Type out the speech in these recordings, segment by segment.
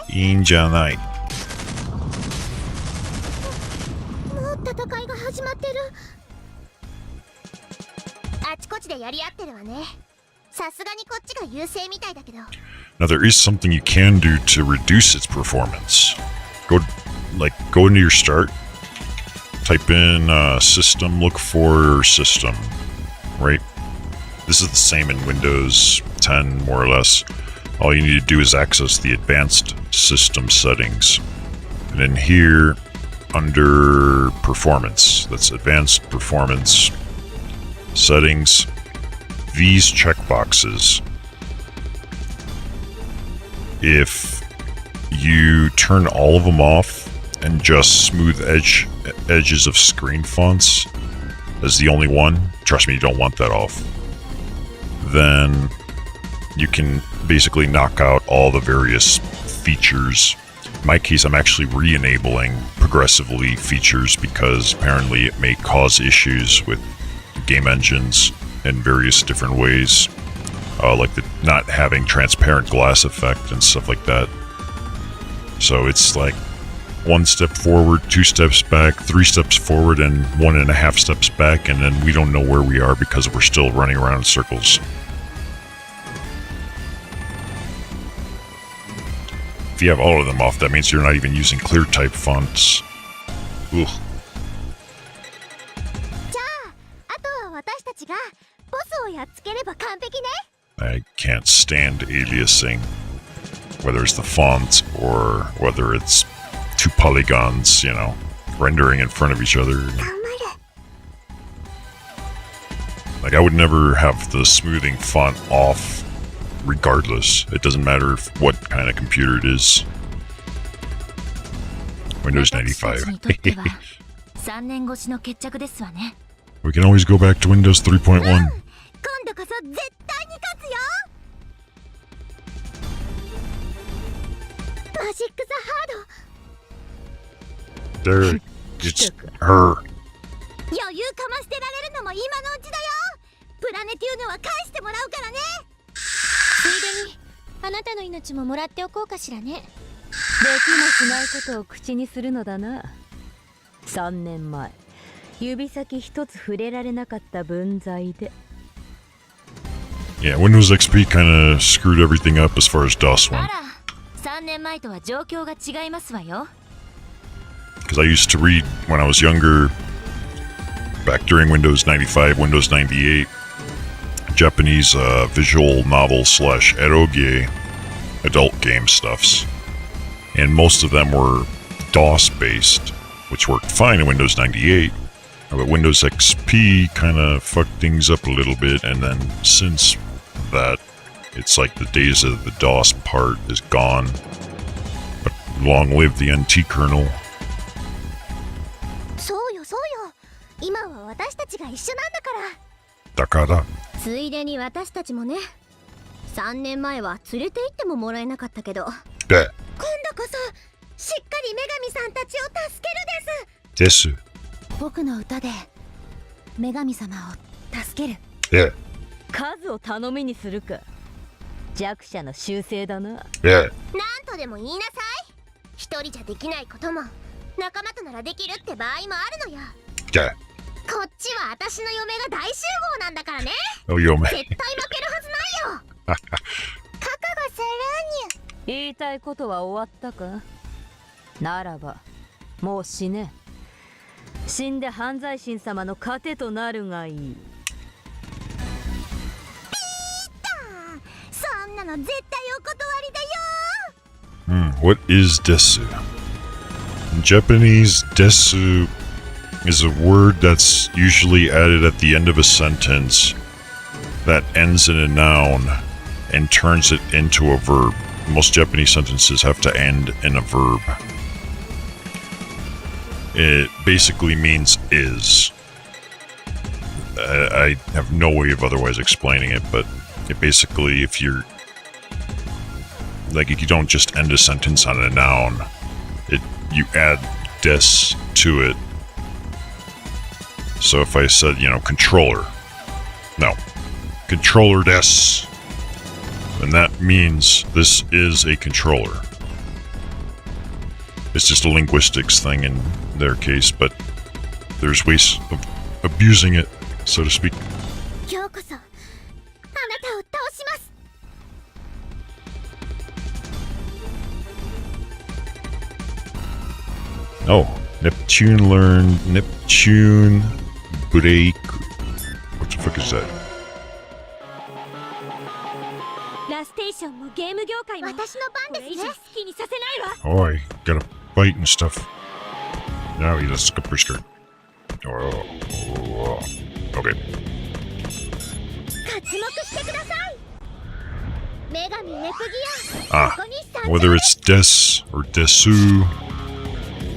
いいんじゃない。もう戦いが始まってる。あちこちでやり合ってるわね。さすがにこっちが優勢みたいだけど。Now there is something you can do to reduce its performance. Go into your start, type in system, look for system, right? This is the same in Windows 10, more or less. All you need to do is access the advanced system settings. And in here, under performance, that's advanced performance settings, these checkboxes, if you turn all of them off and just smooth edges of screen fonts as the only one, trust me, you don't want that off, then you can basically knock out all the various features. In my case, I'm actually re-enabling progressively features because apparently it may cause issues with game engines in various different ways, like the not having transparent glass effect and stuff like that. So it's like 1 step forward, 2 steps back, 3 steps forward, and 1.5 steps back, and then we don't know where we are because we're still running around in circles. If you have all of them off, that means you're not even using clear type fonts. Ugh. I can't stand aliasing, whether it's the font or whether it's 2 polygons, you know, rendering in front of each other. Like, I would never have the smoothing font off regardless. It doesn't matter what kind of computer it is. Windows 95. We can always go back to Windows 3.1. There, it's her. 余裕かましてられるのも今のうちだよ。プラネティウヌは返してもらうからね。ついでにあなたの命ももらっておこうかしらね。できもしないことを口にするのだな。3年前、指先一つ触れられなかった分際で。Yeah, Windows XP kind of screwed everything up as far as DOS went. あら、3年前とは状況が違いますわよ。Because I used to read when I was younger, back during Windows 95, Windows 98, Japanese visual novel / eroge adult game stuffs. And most of them were DOS based, which worked fine in Windows 98. But Windows XP kind of fucked things up a little bit, and then since that, it's like the days of the DOS part is gone. But long live the NT kernel. そうよそうよ。今は私たちが一緒なんだから。だから。ついでに私たちもね。3年前は連れて行ってももらえなかったけど。今度こそしっかり女神さんたちを助けるです。です。僕の歌で女神様を助ける。数を頼みにするか。弱者の習性だな。なんとでも言いなさい。一人じゃできないことも仲間とならできるって場合もあるのよ。こっちは私の嫁が大集合なんだからね。お嫁。絶対負けるはずないよ。覚悟するにゅ。言いたいことは終わったか。ならばもう死ね。死んで犯罪神様の糧となるがいい。そんなの絶対お断りだよ。What is desu? In Japanese, desu is a word that's usually added at the end of a sentence that ends in a noun and turns it into a verb. Most Japanese sentences have to end in a verb. It basically means is. I have no way of otherwise explaining it, but it basically, if you don't just end a sentence on a noun, you add des to it. So if I said, controller. No. Controller des. And that means this is a controller. It's just a linguistics thing in their case, but there's ways of abusing it, so to speak. 今日こそあなたを倒します。 Oh, Neptune learned Neptune break. What the fuck is that? ラステーションもゲーム業界も私の番ですね。好きにさせないわ。 Oh, I gotta fight and stuff. Now he does skip skirt. Oh, okay. 活目してください。女神ネプギア。 Ah, ここに参 whether it's Des or Desu,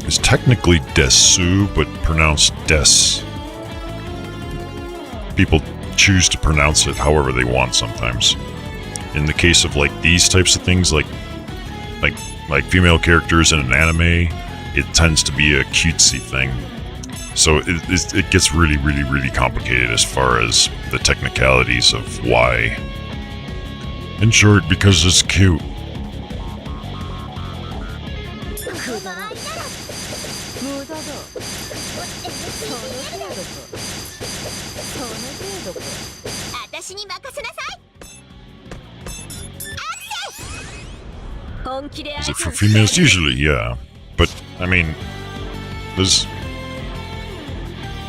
it's technically Desu, but pronounced Des. People choose to pronounce it however they want sometimes. In the case of like these types of things, like female characters in an anime, it tends to be a cutesy thing. So it gets really, really, really complicated as far as the technicalities of why. In short, because it's cute. 無駄だ。その程度か。その程度か。私に任せなさい。 本気で Is it for females? Usually, yeah. But, I mean, there's...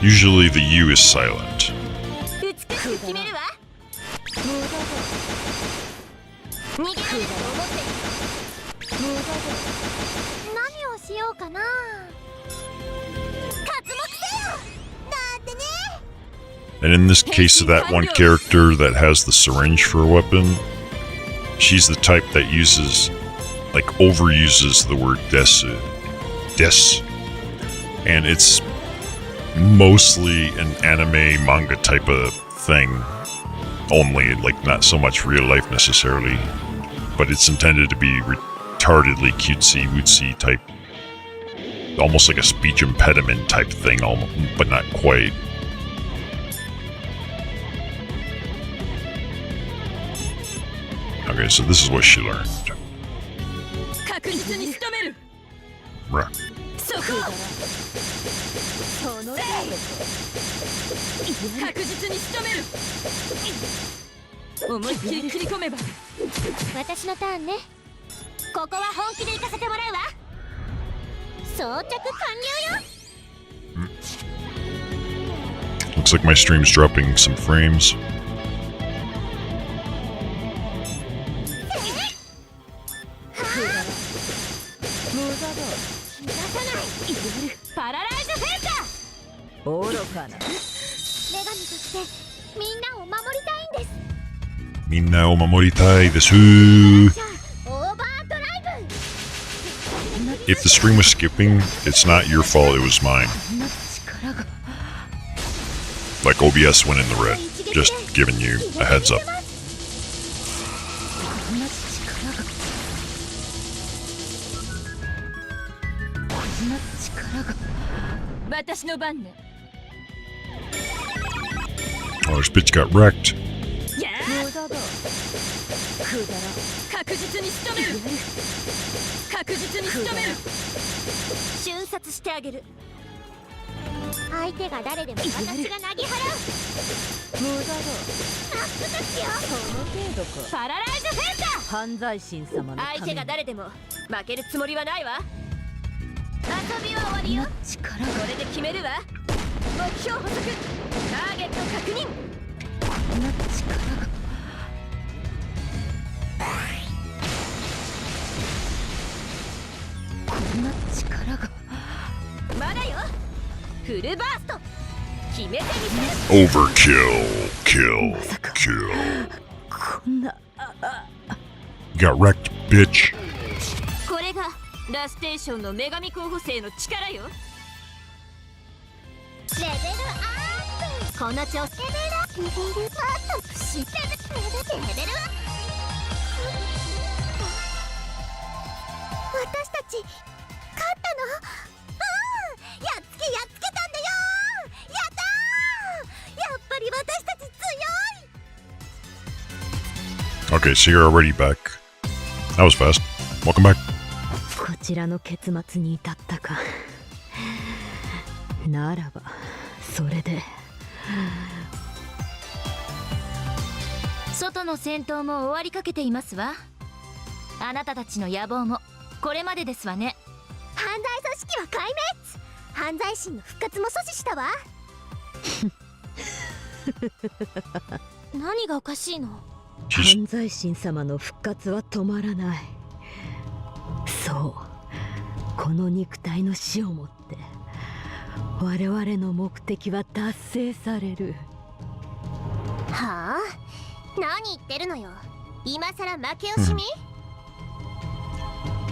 Usually the U is silent. 美しく決めるわ。無駄だ。逃げられると思っている。無駄だ。何をしようかな。活目せよ。だってね。 And in this case of that one character that has the syringe for a weapon, she's the type that uses, like, overuses the word desu. Des. And it's mostly an anime manga type of thing. Only, like, not so much real life necessarily. But it's intended to be retardedly cutesy, wootsy type. Almost like a speech impediment type thing, but not quite. Okay, so this is what she learned. 確実に仕留める。 Bruh. そこだ。その程度か。確実に仕留める。思いっきり切り込めば。私のターンね。ここは本気で行かせてもらうわ。装着完了よ。 Looks like my stream's dropping some frames. 無駄だ。逃がさない。パラライズフェンター。愚かな。女神としてみんなを守りたいんです。 Minna o mamoritai desu. じゃあオーバードライブ。 If the stream was skipping, it's not your fault, it was mine. こんな力が。 Like OBS went in the red. Just giving you a heads up. こんな力が。こんな力が。私の番ね。 Oh, this bitch got wrecked. 無駄だ。くだら。確実に仕留める。確実に仕留める。瞬殺してあげる。相手が誰でも私が投げ払う。無駄だ。マックですよ。その程度か。パラライズフェンター。犯罪神様のために。相手が誰でも負けるつもりはないわ。遊びは終わりよ。力これで決めるわ。目標捕捉。ターゲット確認。こんな力が。こんな力が。まだよ。フルバースト。決めてみせる。 Overkill. Kill. Kill. こんな。 You got wrecked, bitch. これがラステーションの女神候補生の力よ。レベルアップ。この調子。レベルアップ。レベルアップ。私たち勝ったの？やっつけたんだよ。やったー。やっぱり私たち強い。Okay, so you're already back. That was fast. Welcome back. こちらの結末に至ったか。ならばそれで。外の戦闘も終わりかけていますわ。あなたたちの野望もこれまでですわね。犯罪組織は壊滅。犯罪心の復活も阻止したわ。何がおかしいの？犯罪心様の復活は止まらない。そう、この肉体の死をもって我々の目的は達成される。はあ？何言ってるのよ。今さら負け惜しみ？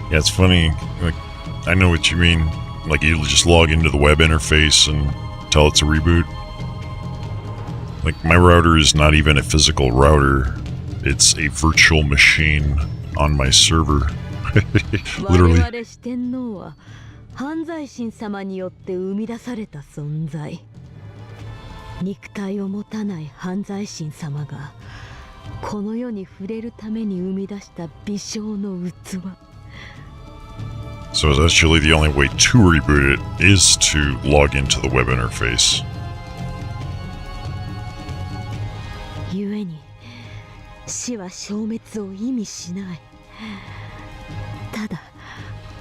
Yeah, it's funny. Like, I know what you mean. Like, you just log into the web interface and tell it to reboot. Like, my router is not even a physical router. It's a virtual machine on my server. 我 Literally. 々四天王は犯罪神様によって生み出された存在。肉体を持たない犯罪神様がこの世に触れるために生み出した微小の器。So actually the only way to reboot it is to log into the web interface. 故に死は消滅を意味しない。ただ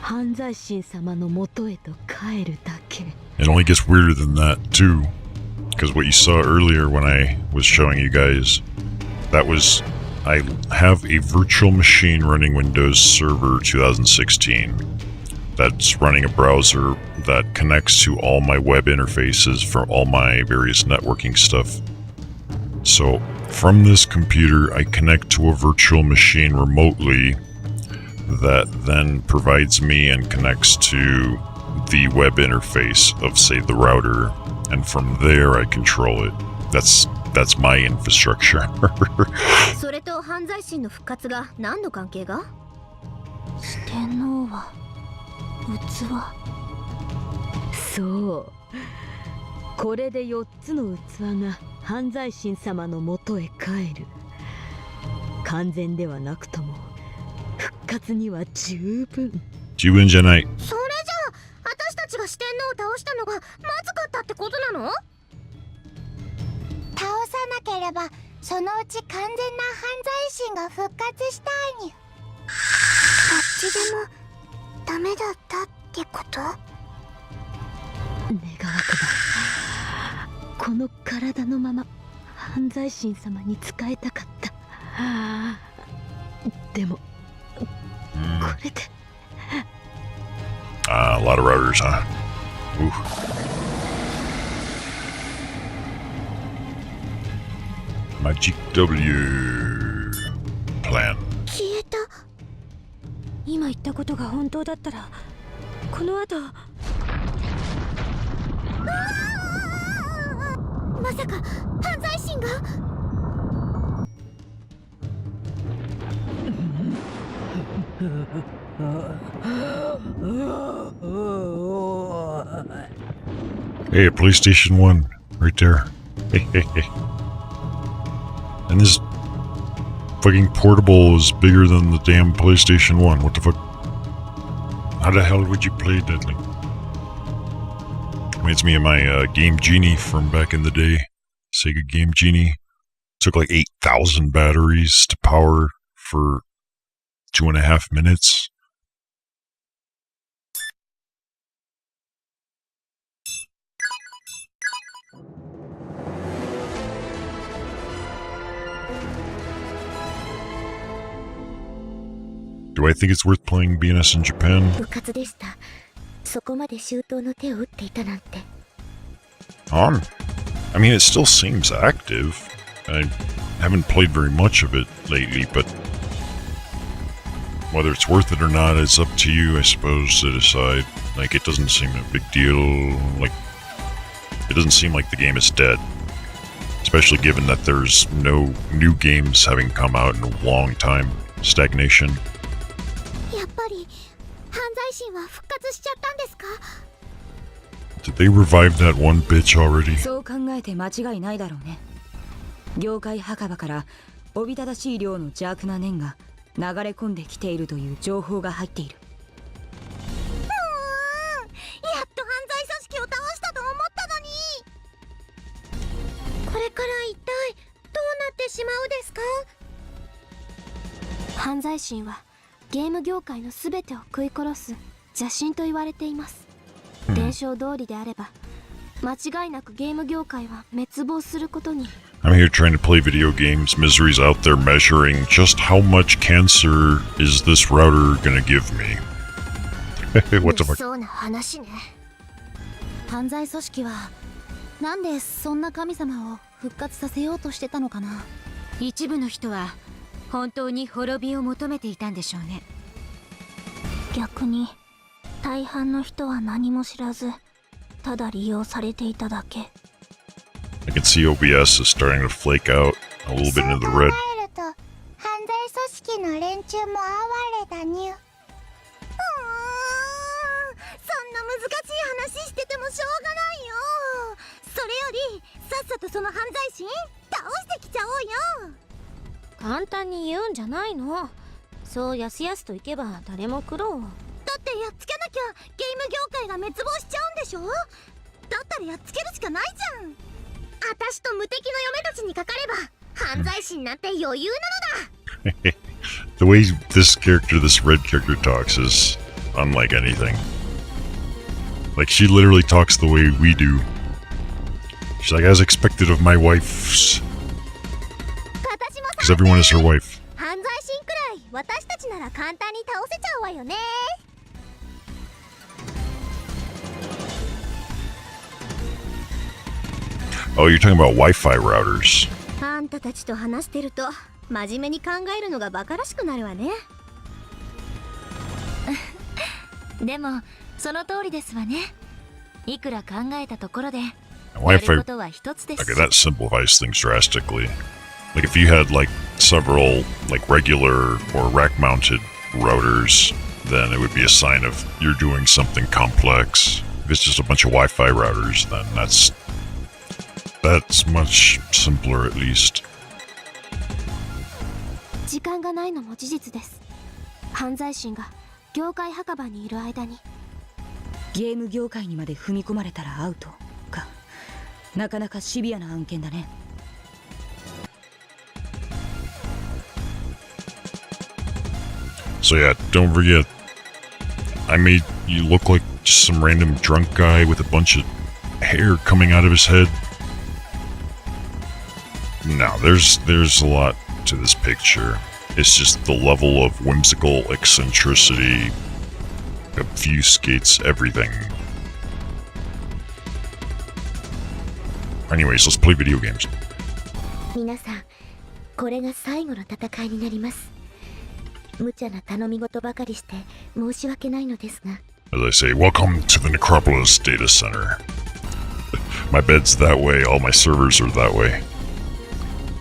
犯罪神様の元へと帰るだけ。 It only gets weirder than that too. Because what you saw earlier when I was showing you guys, that was, I have a virtual machine running Windows Server 2016 that's running a browser that connects to all my web interfaces for all my various networking stuff. So from this computer, I connect to a virtual machine remotely that then provides me and connects to the web interface of, say, the router, and from there I control it. That's my infrastructure. それと犯罪心の復活が何の関係が？四天王は器。そう、これで4つの器が犯罪神様の元へ帰る。完全ではなくとも復活には十分。十分じゃない。それじゃあ私たちが四天王を倒したのがまずかったってことなの？倒さなければそのうち完全な犯罪心が復活したいに。どっちでもダメだったってこと？願わくばこの体のまま犯罪神様に仕えたかった。でもこれでA lot of routers, huh? Ooh. Magic W plan. 消えた。今言ったことが本当だったらこの後まさか犯罪心が。Hey, a PlayStation 1 right there. And this fucking portable is bigger than the damn PlayStation 1. What the fuck? How the hell would you play that thing? Reminds me of my Game Genie from back in the day. Sega Game Genie. Took like 8,000 batteries to power for 2.5 minutes. Do I think it's worth playing BNS in Japan? 部活でした。そこまで周到の手を打っていたなんて。I mean, it still seems active. I haven't played very much of it lately, but whether it's worth it or not, it's up to you, I suppose, to decide. Like, it doesn't seem a big deal. Like, it doesn't seem like the game is dead. Especially given that there's no new games having come out in a long time. Stagnation. やっぱり犯罪心は復活しちゃったんですか？ Did they revive that one bitch already? そう考えて間違いないだろうね。業界墓場からおびただしい量の邪悪な念が流れ込んできているという情報が入っている。やっと犯罪組織を倒したと思ったのに。これから一体どうなってしまうですか？犯罪心はゲーム業界の全てを食い殺す邪神と言われています。伝承通りであれば間違いなくゲーム業界は滅亡することに。 I'm here trying to play video games. Misery's out there measuring just how much cancer is this router gonna give me. What the fuck? そうな話ね。犯罪組織はなんでそんな神様を復活させようとしてたのかな。一部の人は本当に滅びを求めていたんでしょうね。逆に大半の人は何も知らずただ利用されていただけ。 I can see OBS is starting to flake out a little bit into the red. 犯罪組織の連中も哀れだにゅ。そんな難しい話しててもしょうがないよ。それよりさっさとその犯罪心倒してきちゃおうよ。簡単に言うんじゃないの。そうやすやすといけば誰も苦労。だってやっつけなきゃゲーム業界が滅亡しちゃうんでしょ。だったらやっつけるしかないじゃん。私と無敵の嫁たちにかかれば犯罪心なんて余裕なのだ。The way this character, this red character talks is unlike anything. Like, she literally talks the way we do. She's like, as expected of my wives. Because everyone is her wife. 犯罪心くらい私たちなら簡単に倒せちゃうわよね。Oh, you're talking about Wi-Fi routers. あんたたちと話してると真面目に考えるのがバカらしくなるわね。でもその通りですわね。いくら考えたところでやる Wi-Fi. ことは一つです。 Okay, that simplifies things drastically. Like, if you had like several like regular or rack-mounted routers, then it would be a sign of you're doing something complex. If it's just a bunch of Wi-Fi routers, then that's much simpler, at least. 時間がないのも事実です。犯罪心が業界墓場にいる間に。ゲーム業界にまで踏み込まれたらアウトか。なかなかシビアな案件だね。So yeah, don't forget, I made you look like just some random drunk guy with a bunch of hair coming out of his head. No, there's a lot to this picture. It's just the level of whimsical eccentricity obfuscates everything. Anyways, let's play video games. 皆さん、これが最後の戦いになります。無茶な頼み事ばかりして申し訳ないのですが。As I say, welcome to the Necropolis Data Center. My bed's that way, all my servers are that way.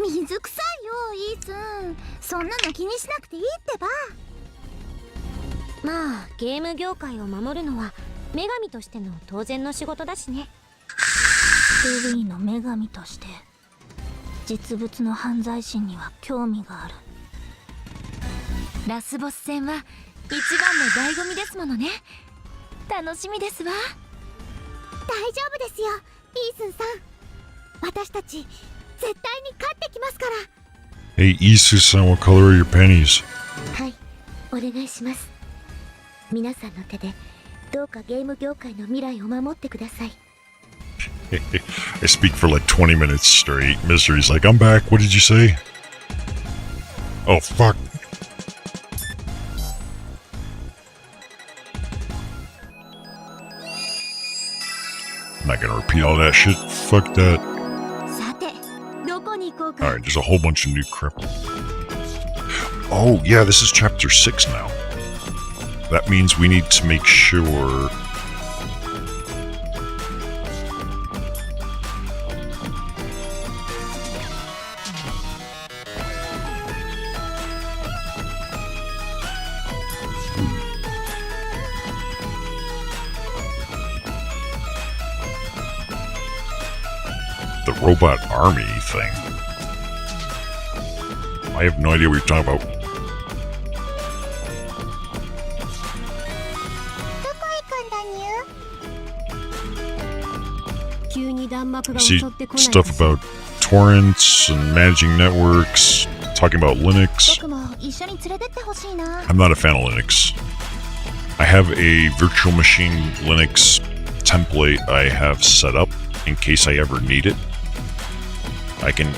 水臭いよ、イースン。そんなの気にしなくていいってば。まあ、ゲーム業界を守るのは女神としての当然の仕事だしね。ルビーの女神として実物の犯罪心には興味がある。ラスボス戦は一番の醍醐味ですものね。楽しみですわ。大丈夫ですよ、イースンさん。私たち絶対に勝ってきますから。 Hey, Isu-san, what color are your panties? はい、お願いします。皆さんの手でどうかゲーム業界の未来を守ってください。I speak for like 20 minutes straight. Misery's like, I'm back. What did you say? Oh, fuck. I'm not gonna repeat all that shit. Fuck that. さて、どこに行こうか。 Alright, there's a whole bunch of new crap. Oh, yeah, this is chapter 6 now. That means we need to make sure... the robot army thing. I have no idea what you're talking about. どこ行くんだにゅ？急に弾幕が I 襲 see ってこない stuff about torrents and managing networks, talking about Linux. 僕も一緒に連れてってほしいな。 I'm not a fan of Linux. I have a virtual machine Linux template I have set up in case I ever need it. I can,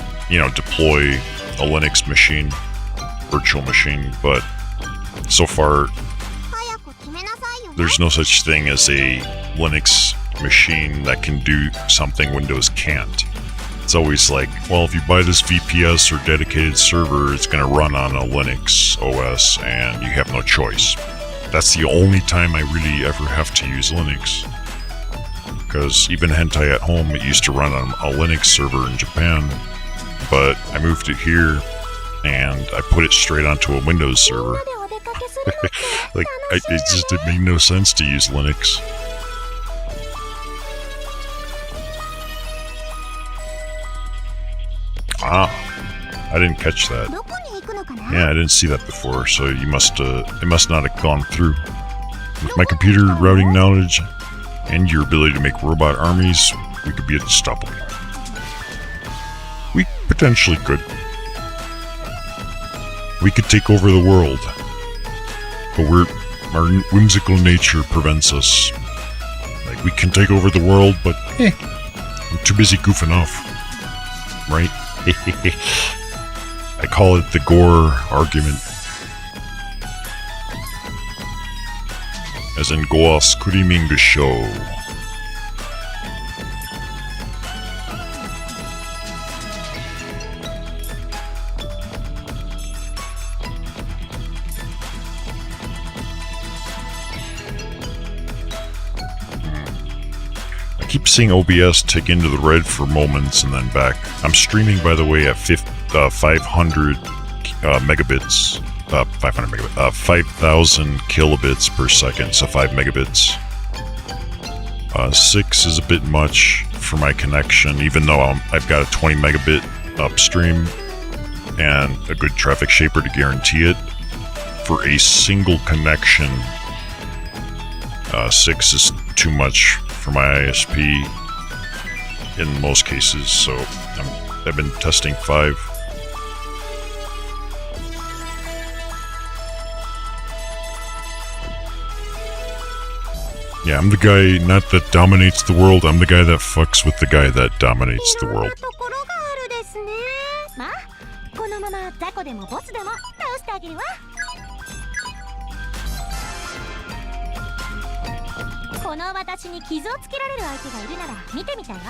deploy a Linux machine, virtual machine, but so far 早く決めなさいよね。 there's no such thing as a Linux machine that can do something Windows can't. It's always like, well, if you buy this VPS or dedicated server, it's going to run on a Linux OS and you have no choice. That's the only time I really ever have to use Linux. Because even Hentai at Home, it used to run on a Linux server in Japan, but I moved it here and I put it straight onto a Windows server. でお出かけするのって Like, it made no sense to use Linux. Ah, I didn't catch that. どこに行くのかな？ Yeah, I didn't see that before, so it must not have gone through. With my computer routing knowledge and your ability to make robot armies, we could be unstoppable. We potentially could. We could take over the world. But our whimsical nature prevents us. Like, we can take over the world, but I'm too busy goofing off. Right? I call it the Gore argument. As in Goa Screaming the Show. I keep seeing OBS tick into the red for moments and then back. I'm streaming, by the way, at 500 megabits. 5,000 kilobits per second, so 5 megabits. 6 is a bit much for my connection, even though I've got a 20 megabit upstream and a good traffic shaper to guarantee it. For a single connection, 6 is too much for my ISP in most cases, so I've been testing 5. Yeah, I'm the guy not that dominates the world, I'm the guy that fucks with the guy that dominates the いろん world. なところがあるですね。まあ、このまま雑魚でもボスでも倒してあげるわ。この私に傷をつけられる相手がいるなら見てみたいわ。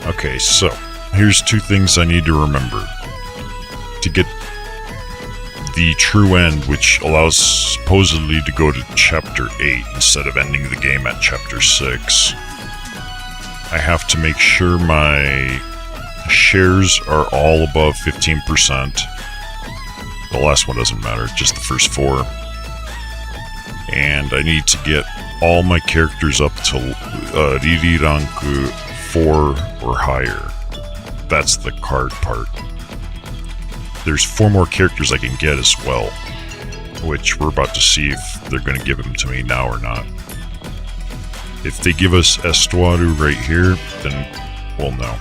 Okay, so here's 2 things I need to remember to get the true end, which allows supposedly to go to chapter 8 instead of ending the game at chapter 6. I have to make sure my shares are all above 15%. The last one doesn't matter, just the first 4. And I need to get all my characters up to Riri rank 4 or higher. That's the card part. There's 4 more characters I can get as well, which we're about to see if they're going to give them to me now or not. If they give us Estuaru right here, then we'll know.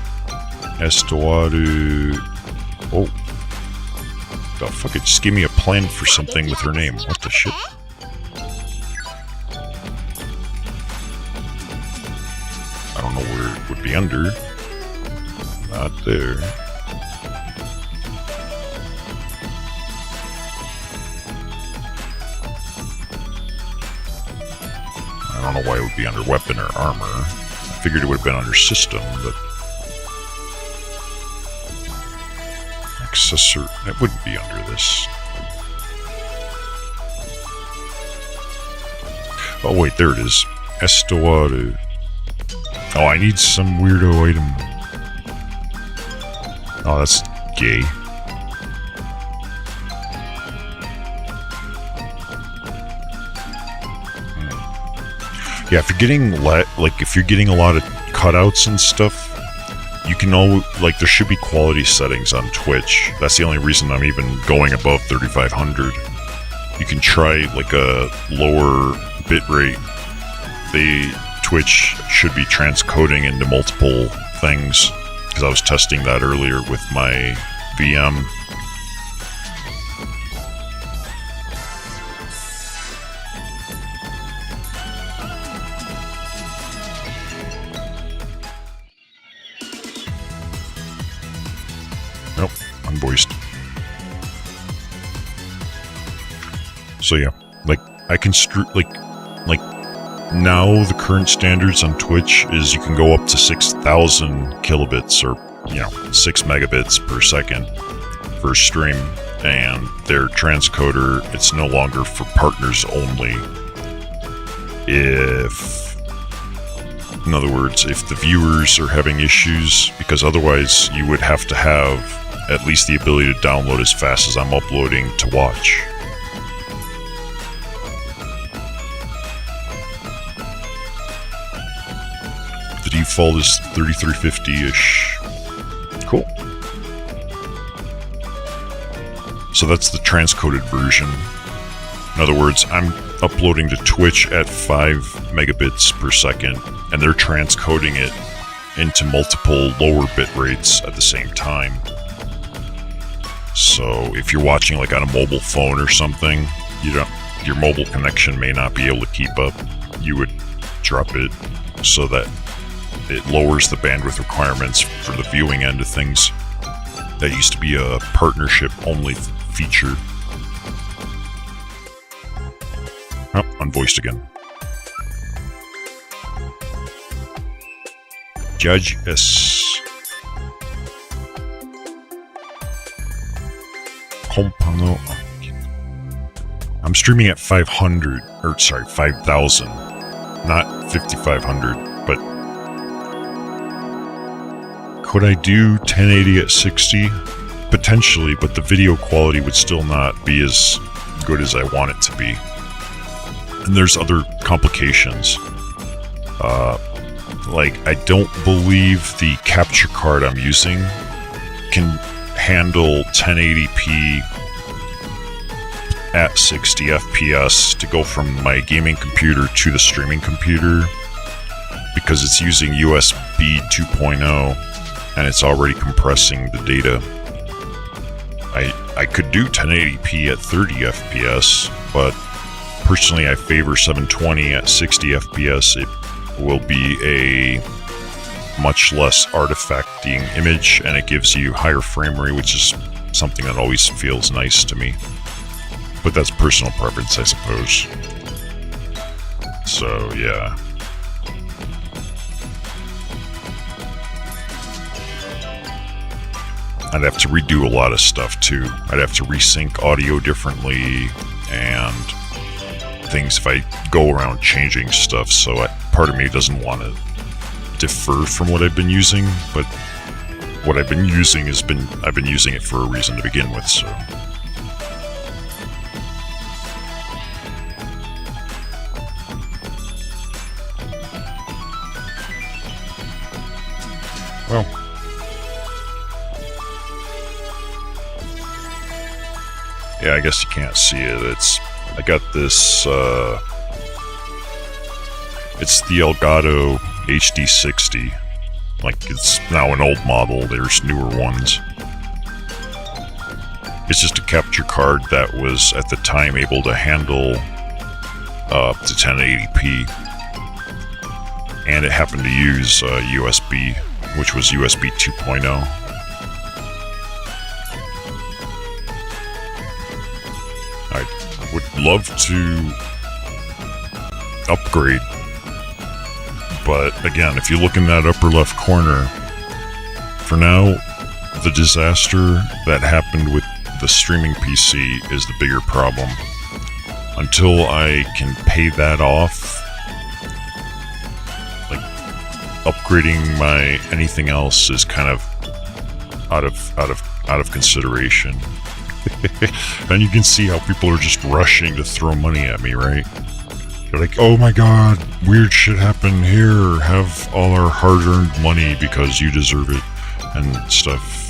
Estuaru... Oh. The fuck, it just gave me a plan for something with her name. What the shit? I don't know where it would be under. Not there. I don't know why it would be under weapon or armor. I figured it would have been under system, but... Accessor... It wouldn't be under this. Oh wait, there it is. Estuaru. Oh, I need some weirdo item. Oh, that's gay. Yeah, if you're getting if you're getting a lot of cutouts and stuff, you can always, like, there should be quality settings on Twitch. That's the only reason I'm even going above 3500. You can try like a lower bitrate. Twitch should be transcoding into multiple things, because I was testing that earlier with my VM. Nope, unvoiced. So yeah, like I can like now the current standards on Twitch is you can go up to 6,000 kilobits, or 6 megabits per second for a stream, and their transcoder, it's no longer for partners only. In other words, if the viewers are having issues, because otherwise you would have to have at least the ability to download as fast as I'm uploading to watch. The default is 3350-ish. Cool. So that's the transcoded version. In other words, I'm uploading to Twitch at 5 megabits per second, and they're transcoding it into multiple lower bit rates at the same time. So if you're watching like on a mobile phone or something, your mobile connection may not be able to keep up. You would drop it so that it lowers the bandwidth requirements for the viewing end of things. That used to be a partnership only feature. Oh, unvoiced again. Judge S. Compano. I'm streaming at 5,000, not 5,500, but could I do 1080 at 60? Potentially, but the video quality would still not be as good as I want it to be. And there's other complications. Like, I don't believe the capture card I'm using can handle 1080p at 60 FPS to go from my gaming computer to the streaming computer, because it's using USB 2.0 and it's already compressing the data. I could do 1080p at 30 FPS, but personally I favor 720 at 60 FPS. It will be a much less artifacting image, and it gives you higher frame rate, which is something that always feels nice to me. But that's personal preference, I suppose. So, yeah. I'd have to redo a lot of stuff, too. I'd have to resync audio differently, and things if I go around changing stuff, so part of me doesn't want to differ from what I've been using, but what I've been using I've been using it for a reason to begin with, so. Well. Yeah, I guess you can't see it. I got this, it's the Elgato HD60. Like, it's now an old model, there's newer ones. It's just a capture card that was, at the time, able to handle up to 1080p. And it happened to use USB, which was USB 2.0. I would love to upgrade, but again, if you look in that upper left corner, for now, the disaster that happened with the streaming PC is the bigger problem. Until I can pay that off, like, upgrading my anything else is kind of out of consideration. And you can see how people are just rushing to throw money at me, right? They're like, oh my god, weird shit happened here, have all our hard-earned money because you deserve it. and stuff.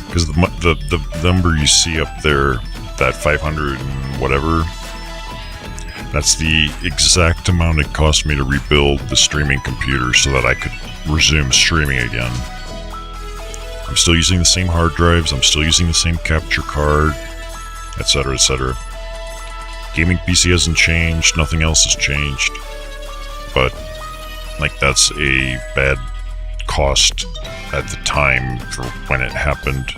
Because the number you see up there, that 500 and whatever, that's the exact amount it cost me to rebuild the streaming computer so that I could resume streaming again. I'm still using the same hard drives, I'm still using the same capture card, etc, etc. Gaming PC hasn't changed, nothing else has changed. But, like, that's a bad cost at the time for when it happened.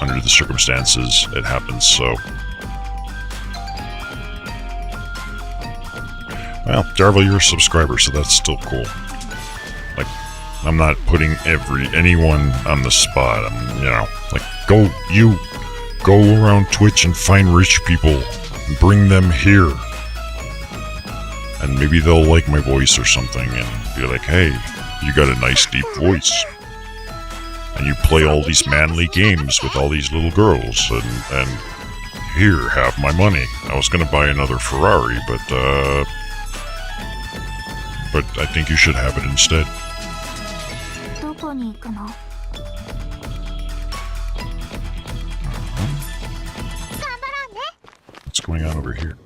Under the circumstances it happened, so... Well, Darvel, you're a subscriber, so that's still cool. Like, I'm not putting anyone on the spot. I'm, you know, like, go around Twitch and find rich people and bring them here. And maybe they'll like my voice or something and be like, hey, you got a nice deep voice. And you play all these manly games with all these little girls, and here, have my money. I was gonna buy another Ferrari, but I think you should have it instead. What's going on over here?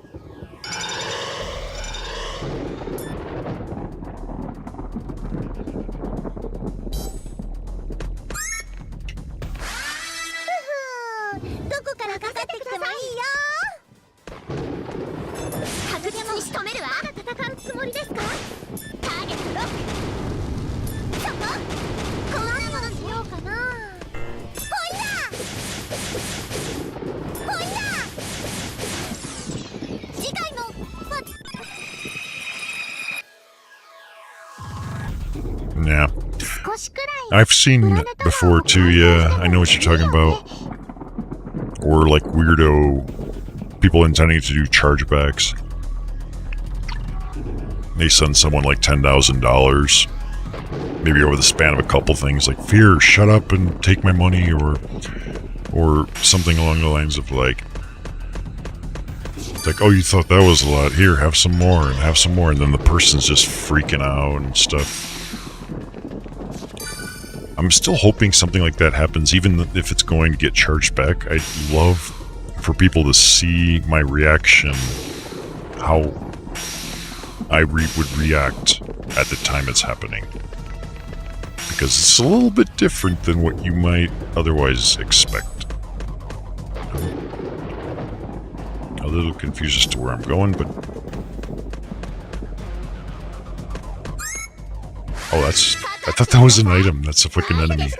Yeah. I've seen it before too, yeah. I know what you're talking about. Or like weirdo people intending to do chargebacks. They send someone like $10,000, maybe over the span of a couple things, like, "Fear, shut up and take my money," or something along the lines of like, "Oh, you thought that was a lot? Here, have some more, and have some more," and then the person's just freaking out and stuff. I'm still hoping something like that happens, even if it's going to get charged back. I'd love for people to see my reaction, how I would react at the time it's happening. Because it's a little bit different than what you might otherwise expect. A little confused as to where I'm going, but... Oh, that's... I thought that was an item. That's a fucking enemy.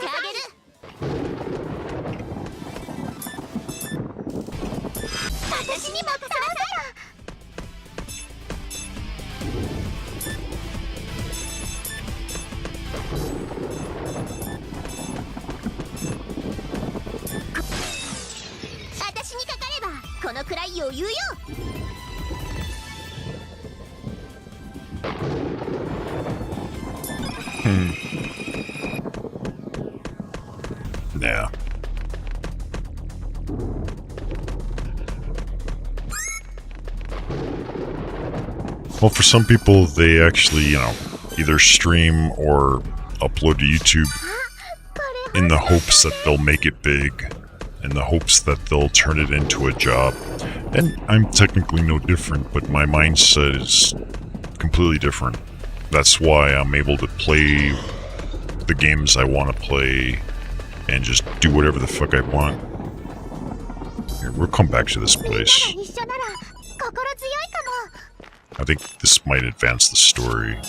Yeah. Well, for some people, they actually, you know, either stream or upload to YouTube in the hopes that they'll make it big, in the hopes that they'll turn it into a job. And I'm technically no different, but my mindset is completely different. That's why I'm able to play the games I want to play and just do whatever the fuck I want. Here, we'll come back to this place. I think this might advance the story.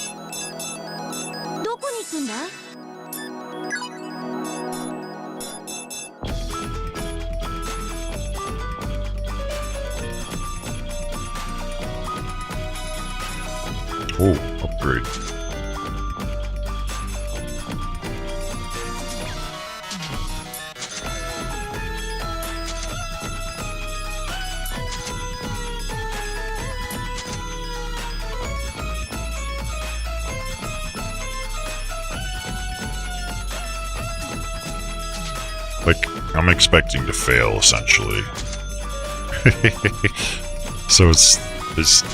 Oh, upgrade. Like, I'm expecting to fail, essentially. So it's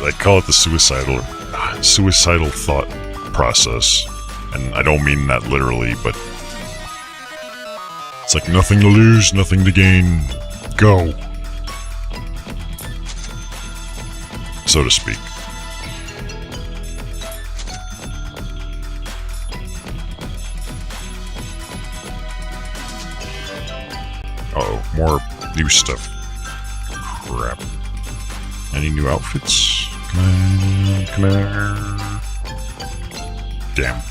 I call it the suicidal thought process, and I don't mean that literally, but it's like nothing to lose, nothing to gain, go, so to speak. Uh-oh, more new stuff. Crap. Any new outfits? Come here. Damn.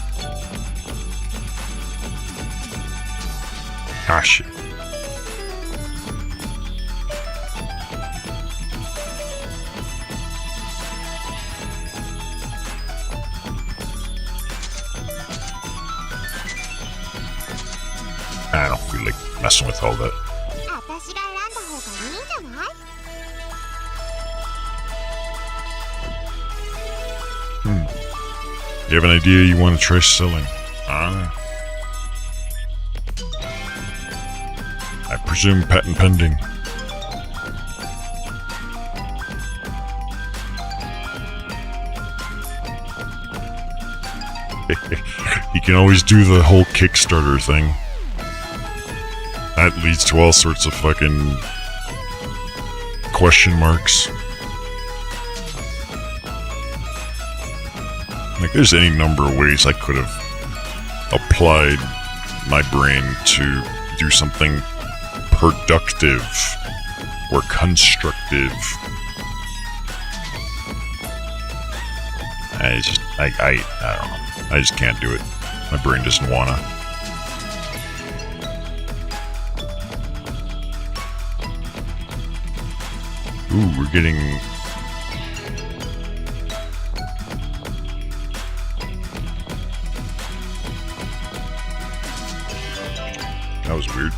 Ah, shit. I don't feel like messing with all that. 私が選んだ方がいいんじゃない？ You have an idea you want to try selling? I presume patent pending. You can always do the whole Kickstarter thing. That leads to all sorts of fucking question marks. Like, there's any number of ways I could have applied my brain to do something productive or constructive. I don't know. I just can't do it. My brain doesn't wanna. Ooh, we're getting... That was weird.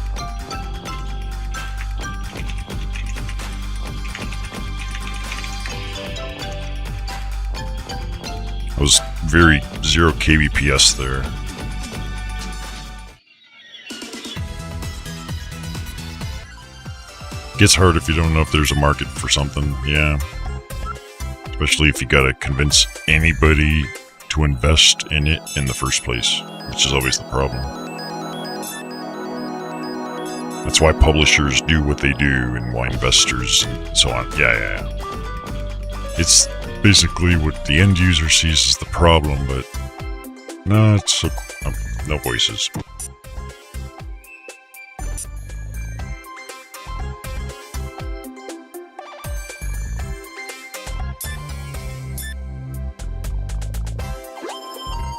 That was very 0 kbps there. Gets hard if you don't know if there's a market for something, yeah. Especially if you gotta convince anybody to invest in it in the first place, which is always the problem. That's why publishers do what they do and why investors and so on. Yeah. It's basically what the end user sees as the problem, but no, it's so, no voices.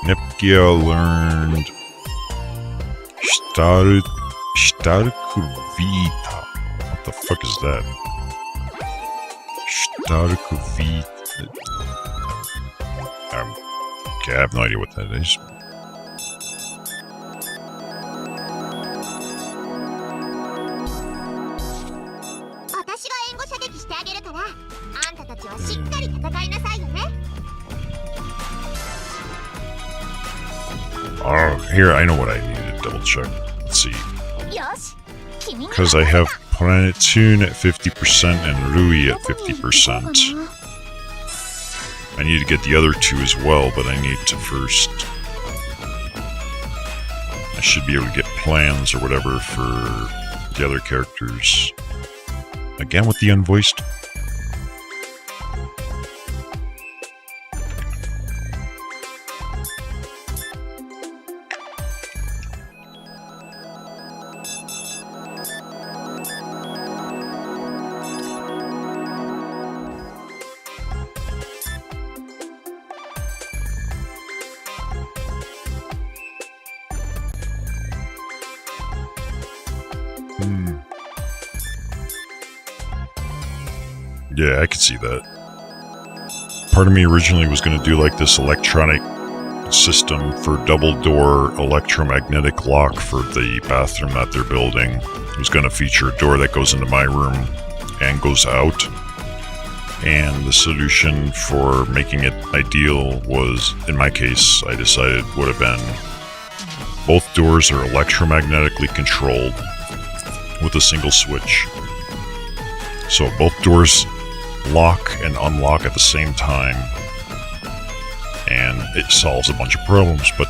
Neptunia learned Starkurvita. What the fuck is that? Starkurvita. Okay, I have no idea what that is. Oh, here, I know what I need to double check. Let's see. Because I have Planet Tune at 50% and Rui at 50%. I need to get the other two as well, but I need to first... I should be able to get plans or whatever for the other characters. Again with the unvoiced? Yeah, I could see that. Part of me originally was going to do like this electronic system for double door electromagnetic lock for the bathroom that they're building. It was going to feature a door that goes into my room and goes out. And the solution for making it ideal was, in my case, I decided would have been both doors are electromagnetically controlled. with a single switch. So both doors lock and unlock at the same time, and it solves a bunch of problems, but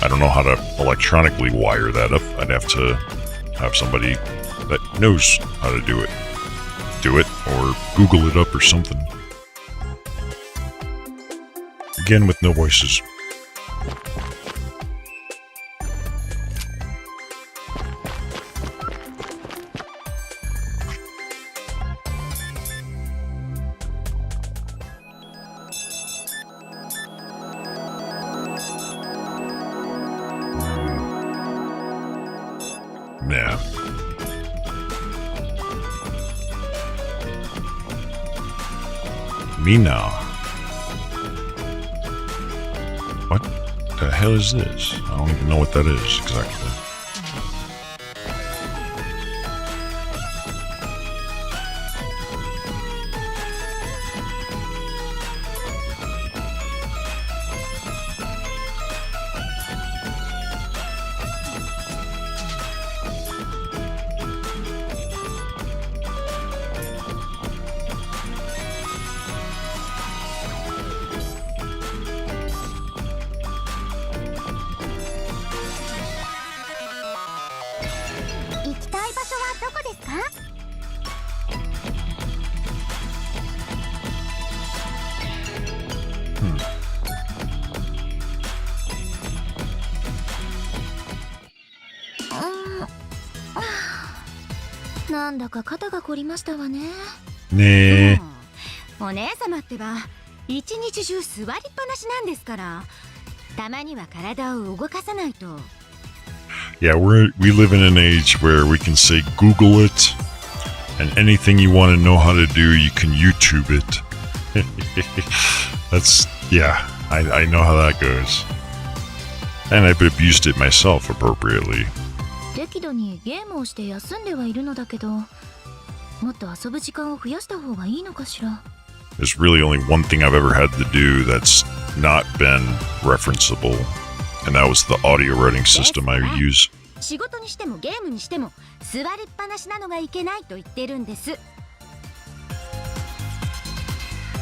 I don't know how to electronically wire that up. I'd have to have somebody that knows how to do it or Google it up or something. Again, with no voices. Nah. Me now. What the hell is this? I don't even know what that is exactly.なんだか肩が凝りましたわね。ねえ。お姉様ってば一日中座りっぱなしなんですから、たまには体を動かさないと。Yeah, we live in an age where we can say Google it, and anything you want to know how to do, you can YouTube it. I know how that goes. And I've abused it myself appropriately. 適度にゲームをして休んではいるのだけど、もっと遊ぶ時間を増やした方がいいのかしら。There's really only one thing I've ever had to do that's not been referenceable, and that was the audio writing system I use. 仕事にしてもゲームにしても座りっぱなしなのがいけないと言ってるんです。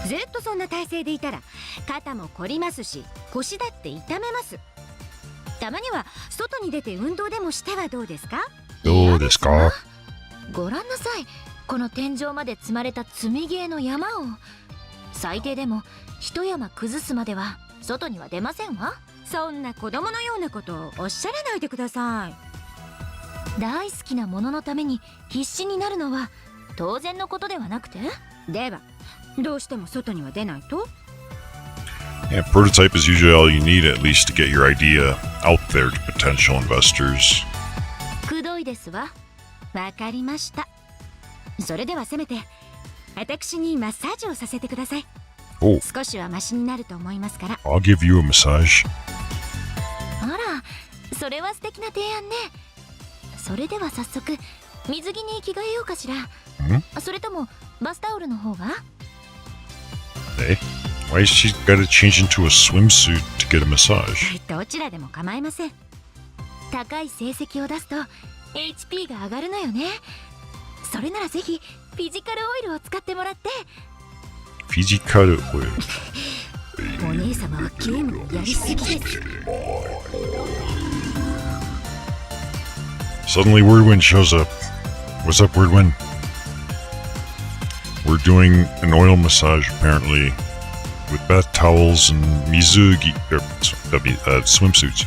ずっとそんな体勢でいたら肩も凝りますし、腰だって痛めます。たまには外に出て運動でもしてはどうですか？どうですか？ご覧なさい、この天井まで積まれた積みゲーの山を。最低でも一山崩すまでは外には出ませんわ。そんな子供のようなことをおっしゃらないでください。大好きなもののために必死になるのは当然のことではなくて？ではどうしても外には出ないと？ Yeah, prototype is usually all you need at least to get your idea out there to potential investors. くどいですわ。わかりました。それではせめて私にマッサージをさせてください。Oh, 少しはマシになると思いますから。 I'll give you a massage. あら、それは素敵な提案ね。それでは早速水着に着替えようかしら。それともバスタオルの方が？ Hey, why has she got to change into a swimsuit to get a massage? どちらでも構いません。高い成績を出すと HP が上がるのよね。それならぜひフィジカルオイルを使ってもらって。Physical oil. お姉様はゲームをやりすぎです。 Suddenly Wordwind shows up. What's up, Wordwind? We're doing an oil massage apparently with bath towels and mizugi swimsuits.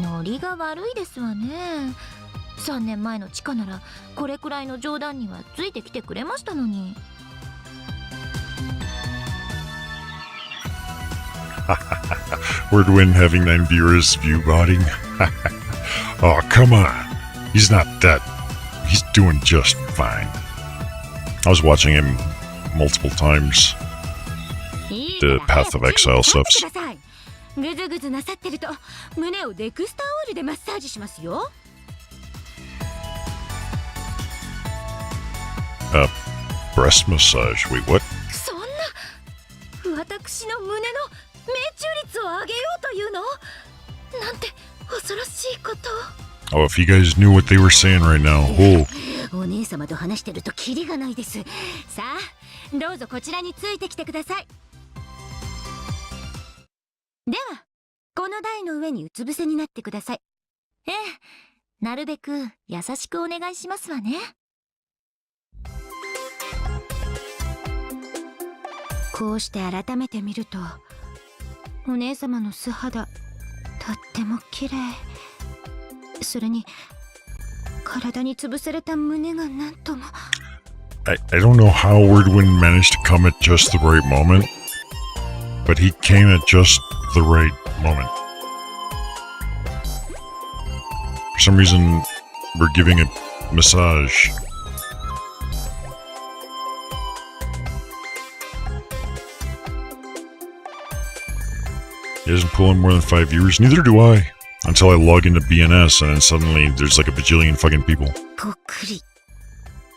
ノリが悪いですわね。3年前のチカならこれくらいの冗談にはついてきてくれましたのに。Wordwind having 9 viewers view botting. Oh, come on. He's not that. He's doing just fine. I was watching him multiple times. The Path of Exile stuff. ぐずぐずなさってると胸をデクスターオイルでマッサージしますよ。Breast massage. Wait, what? そんな私の胸の命中率を上げようというの？ Oh, if you guys knew what they were saying right now. Oh. お姉様と話してるとキリがないです。さあ、どうぞこちらについてきてください。では、この台の上にうつ伏せになってください。ええ、なるべく優しくお願いしますわね。こうして改めて見ると、お姉様の素肌、とっても綺麗。それに、体に潰された胸がなんとも。I don't know how Wordwind managed to come at just the right moment, but he came at just the right moment. For some reason, we're giving a massage. He doesn't pull in more than 5 viewers. Neither do I. Until I log into BNS and then suddenly there's like a bajillion fucking people. ぽっくり。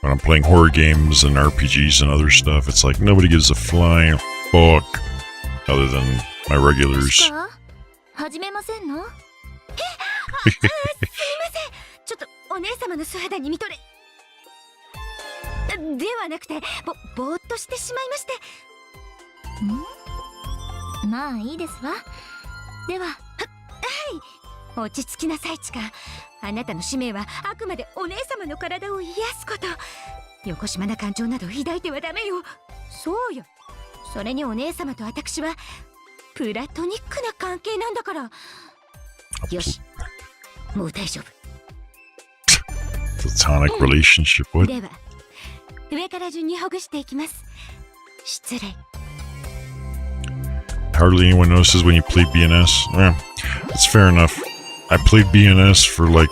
When I'm playing horror games and RPGs and other stuff, it's like nobody gives a flying fuck other than my regulars. 始めませんの？すみません。ちょっとお姉様の素肌に見とれ。ではなくて、ぼーっとしてしまいまして。まあいいですわ。では、落ち着きなさい、チカ。あなたの使命はあくまでお姉様の体を癒すこと。よこしまな感情など抱いてはダメよ。そうよ。それにお姉様と私はプラトニックな関係なんだから。よし、もう大丈夫。Platonic relationship, what? では、上から順にほぐしていきます。失礼。 Hardly anyone notices when you play BNS. Yeah, that's fair enough. I played BNS for like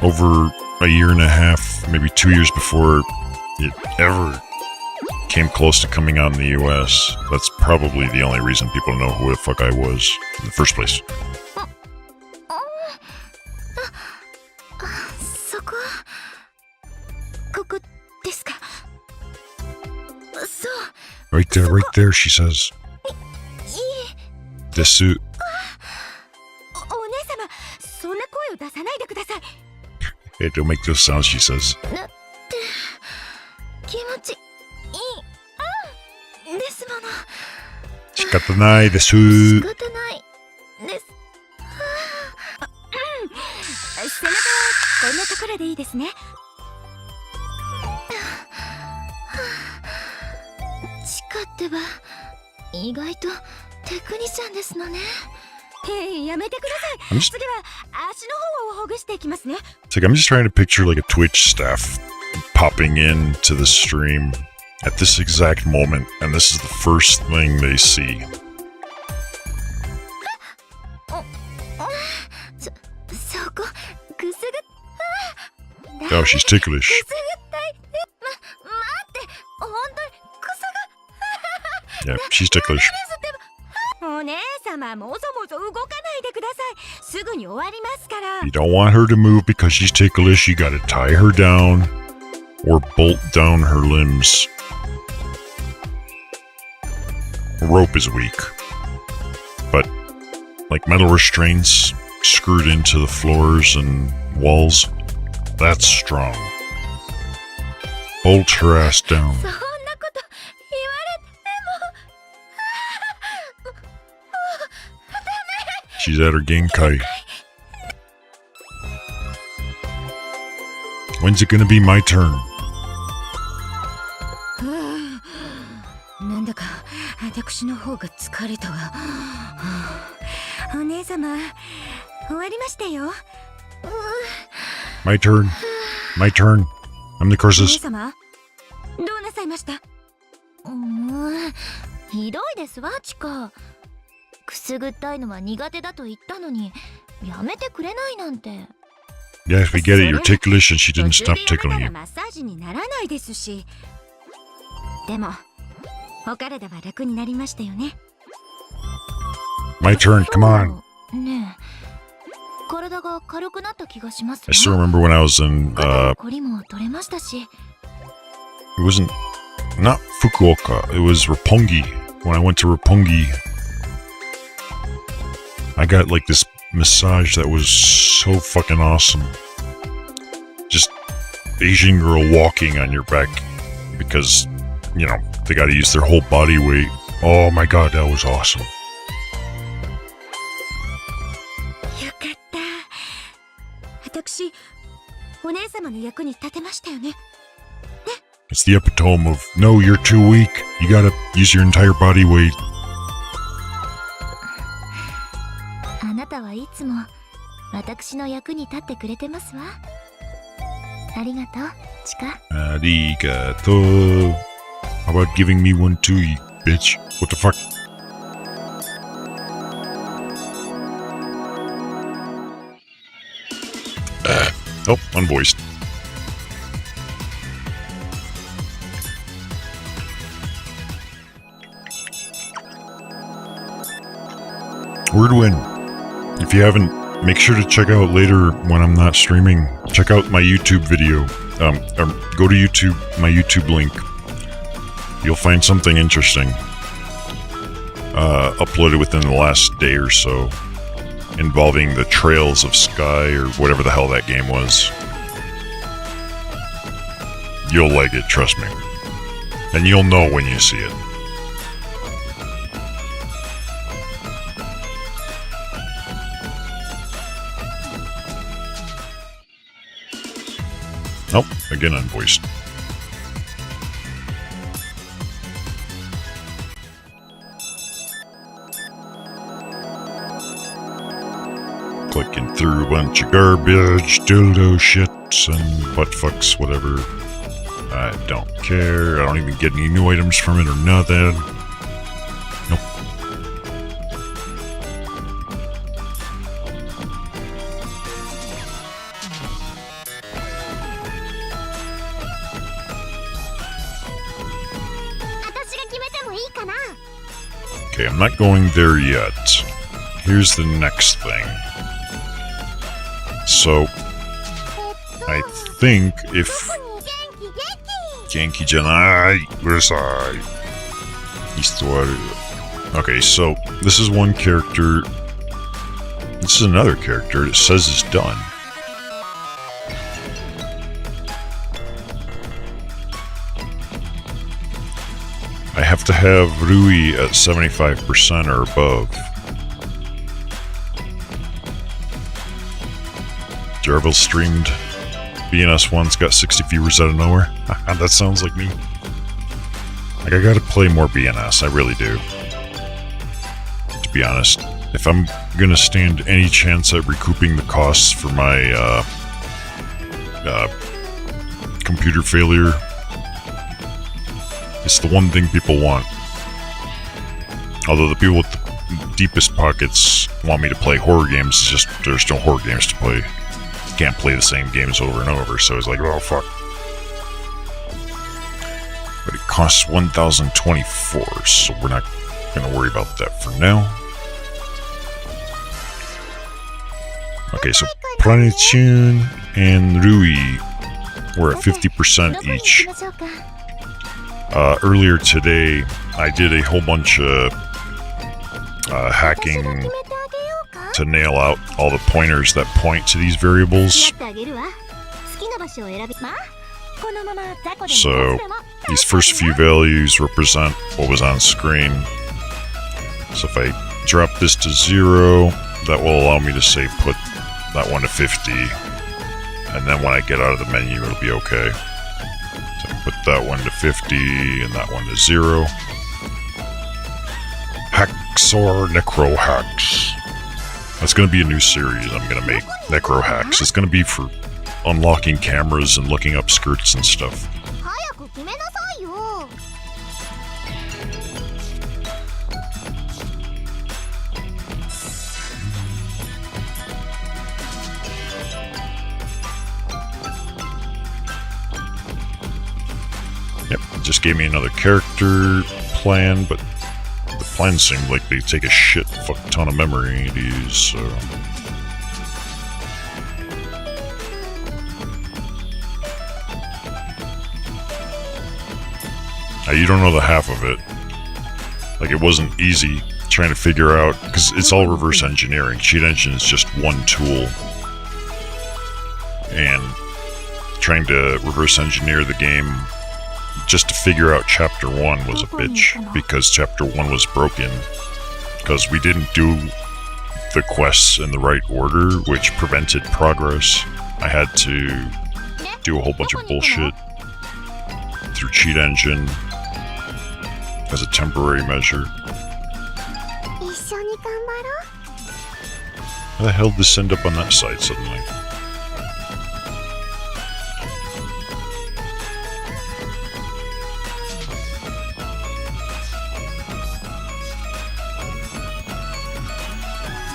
over a year and a half, maybe 2 years before it ever came close to coming out in the US. That's probably the only reason people know who the fuck I was in the first place. そこ、ここですか。そう。 Right there, she says. です。お姉様、そんな声を出さないでください。 Hey, don't make those sounds, she says. だって、気持ちいい、ですもの。仕方ないです。仕方ないです。背中はこんなところでいいですね。チカってば意外とテクニシャンですのね。やめてください。次は足の方をほぐしていきますね。 It's like I'm just trying to picture like a Twitch staff popping into the stream at this exact moment, and this is the first thing they see. そこくすぐっ Oh, she's ticklish. くすぐったい。待って、本当にくすぐ Yeah, she's ticklish. お姉様、もぞもぞ動かないでください。すぐに終わりますから。 You don't want her to move because she's ticklish. You gotta tie her down or bolt down her limbs. Rope is weak, but like metal restraints screwed into the floors and walls, that's strong. Bolt her ass down. そんなこと言われても。 She's at her Genkai. When's it gonna be my turn? なんだか私の方が疲れたわ。お姉様、終わりましたよ。 My turn. My turn. I'm the お姉 curses. 様、どうなさいました？ひどいですわ、チカ。くすぐったいのは苦手だと言ったのに、やめてくれないなんて。 Yes, we get it. You're ticklish and she 途 didn't 中 stop でやめた tickling ら you. マッサージにならないですし。でも、お体は楽になりましたよね。 My turn. Come on. ねえ、体が軽くなった気がします I still remember when I was in, 肩のこりも取れましたし。 it wasn't, not Fukuoka. It was Roppongi. When I went to Roppongi, I got like this massage that was so fucking awesome. Just Asian girl walking on your back because, you know, they gotta use their whole body weight. Oh my god, that was awesome. よかった。私、お姉様の役に立てましたよね。 It's the epitome of, no, you're too weak. You gotta use your entire body weight. あなたはいつも私の役に立ってくれてますわ。ありがとう、チカ。Arigato. How about giving me one too, you bitch? What the fuck? Oh, unvoiced. Word win. If you haven't, make sure to check out later when I'm not streaming. Check out my YouTube video. Or go to YouTube, my YouTube link. You'll find something interesting. Uploaded within the last day or so. Involving the Trails of Sky or whatever the hell that game was. You'll like it, trust me. And you'll know when you see it. Oh, again unvoiced. Clicking through a bunch of garbage, dildo shits, and butt fucks, whatever. I don't care. I don't even get any new items from it or nothing. Nope. Okay, I'm not going there yet. Here's the next thing. So, I think if... Genki Janai, where's I? Okay, so this is one character. This is another character. It says it's done. I have to have Rui at 75% or above. Jarvel streamed BNS once, got 60 viewers out of nowhere. That sounds like me. Like, I gotta play more BNS, I really do. To be honest, if I'm gonna stand any chance at recouping the costs for my computer failure, it's the one thing people want. Although the people with the deepest pockets want me to play horror games, it's just there's no horror games to play. Can't play the same games over and over, so it's like, oh fuck. But it costs 1,024, so we're not gonna worry about that for now. Okay, so Planetune and Rui were at 50% each. Earlier today, I did a whole bunch of hacking to nail out all the pointers that point to these variables. So these first few values represent what was on screen. So if I drop this to 0, that will allow me to say put that one to 50. And then when I get out of the menu, it'll be okay. So I put that one to 50 and that one to 0. Hacks or Necro Hacks. That's going to be a new series I'm going to make, Necro Hacks. It's going to be for unlocking cameras and looking up skirts and stuff. Yep, it just gave me another character plan, but the plans seem like they take a shit fuck ton of memory to use, so... Now, you don't know the half of it. Like, it wasn't easy. trying to figure out, because it's all reverse engineering. Cheat engine is just one tool. And trying to reverse engineer the game just to figure out chapter 1 was a bitch, because chapter 1 was broken because we didn't do the quests in the right order, which prevented progress. I had to do a whole bunch of bullshit through cheat engine as a temporary measure. 一緒に頑張ろう。 How the hell did this end up on that side suddenly?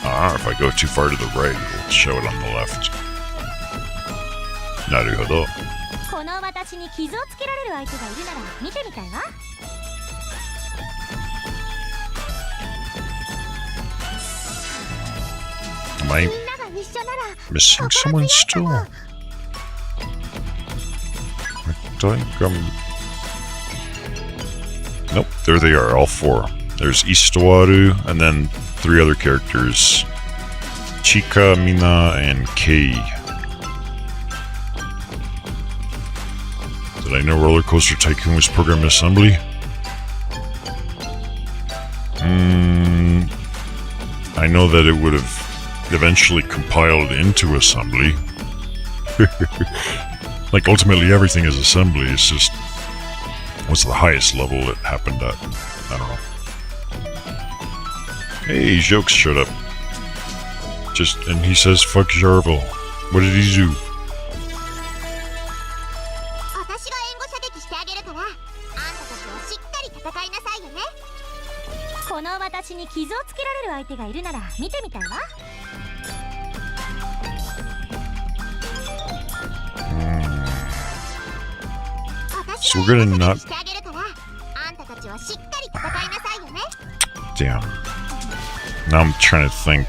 Ah, if I go too far to the right, it'll show it on the left. なるほど。この私に傷をつけられる相手がいるなら見てみたいわ。 Am I みんなが一緒なら missing someone still? I think Nope, there they are, all 4. There's Istowaru, and then 3 other characters. Chika, Mina, and Kei. Did I know Roller Coaster Tycoon was programmed assembly? I know that it would have eventually compiled into assembly. Like, ultimately everything is assembly, it's just what's the highest level it happened at? I don't know. Hey, Jokes showed up. And he says, fuck Jarvel. What did he do? 私が援護射撃してあげるからあんたたちはしっかり戦いなさいよね。この私に傷をつけられる相手がいるなら見てみたいわ。 So we're gonna not... Damn. Now I'm trying to think.